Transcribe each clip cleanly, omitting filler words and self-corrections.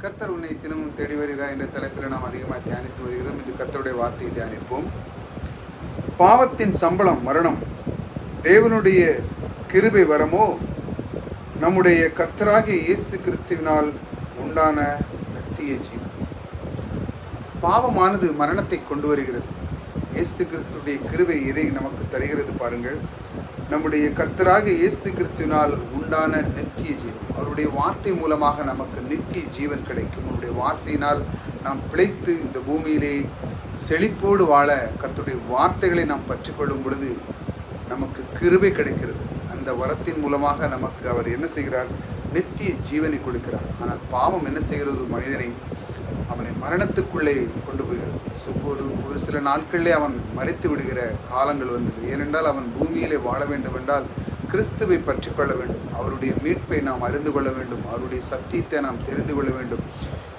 கர்த்தர் உன்னை தினமும் தேடி வருகிறார் என்ற தலைப்பில் நாம் அதிகமாக தியானித்து வருகிறோம். இன்று கர்த்தருடைய வார்த்தையை தியானிப்போம். பாவத்தின் சம்பளம் மரணம், தேவனுடைய கிருபை வரமோ நம்முடைய கர்த்தராகிய இயேசு கிறிஸ்துவினால் உண்டான நித்திய ஜீவன். பாவமானது மரணத்தை கொண்டு வருகிறது. இயேசு கிறிஸ்துடைய கிருபை எதை நமக்கு தருகிறது பாருங்கள். நம்முடைய கர்த்தராகிய இயேசு கிறிஸ்துவினால் உண்டான நித்திய ஜீவன். அவருடைய வார்த்தை மூலமாக நமக்கு நித்திய ஜீவன் கிடைக்கும். அவருடைய வார்த்தையினால் நாம் பிழைத்து இந்த பூமியிலே செழிப்போடு வாழ கர்த்தருடைய வார்த்தைகளை நாம் பற்றிக்கொள்ளும் பொழுது நமக்கு கிருபை கிடைக்கிறது. அந்த வரத்தின் மூலமாக நமக்கு அவர் என்ன செய்கிறார்? நித்திய ஜீவனை கொடுக்கிறார். ஆனால் பாவம் என்ன செய்கிறது? மனிதனை அவனை மரணத்துக்குள்ளே கொண்டு போகிறது. ஒரு சில நாட்களிலே அவன் மறித்து விடுகிற காலங்கள் வந்தது. ஏனென்றால் அவன் பூமியிலே வாழ வேண்டும் என்றால் கிறிஸ்துவை பற்றி கொள்ள வேண்டும். அவருடைய மீட்பை நாம் அறிந்து கொள்ள வேண்டும். அவருடைய சத்தியத்தை நாம் தெரிந்து கொள்ள வேண்டும்.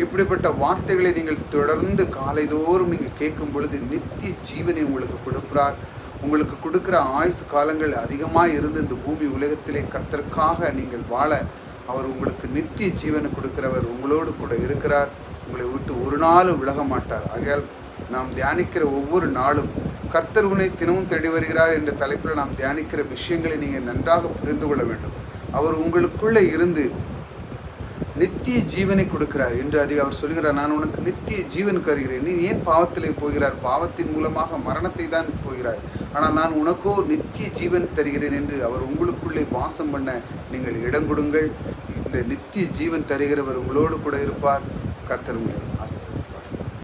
இப்படிப்பட்ட வார்த்தைகளை நீங்கள் தொடர்ந்து காலைதோறும் நீங்கள் கேட்கும் பொழுது நித்திய ஜீவனை உங்களுக்கு கொடுக்கிறார். உங்களுக்கு கொடுக்கிற ஆயுசு காலங்கள் அதிகமாக இருந்து இந்த பூமி உலகத்திலே கர்த்தருக்காக நீங்கள் வாழ அவர் உங்களுக்கு நித்திய ஜீவனை கொடுக்கிறவர் உங்களோடு கூட இருக்கிறார். உங்களை விட்டு ஒரு நாளும் விலக மாட்டார். ஆகையால் நாம் தியானிக்கிற ஒவ்வொரு நாளும் கர்த்தர் உன்னை தினமும் தேடி வருகிறார் என்ற தலைப்பில் நாம் தியானிக்கிற விஷயங்களை நீங்கள் நன்றாக புரிந்து கொள்ள வேண்டும். அவர் உங்களுக்குள்ளே இருந்து நித்திய ஜீவனை கொடுக்கிறார் என்று அவர் சொல்கிறார். நான் உனக்கு நித்திய ஜீவன் தருகிறேன். நீ ஏன் பாவத்திலே போகிறார்? பாவத்தின் மூலமாக மரணத்தை தான் போகிறார். ஆனால் நான் உனக்கோ நித்திய ஜீவன் தருகிறேன் என்று அவர் உங்களுக்குள்ளே வாசம் பண்ண நீங்கள் இடம் கொடுங்கள். இந்த நித்திய ஜீவன் தருகிறவர் உங்களோடு கூட இருப்பார். கர்த்தர் உங்களை ஆசீர்வதிப்பார்.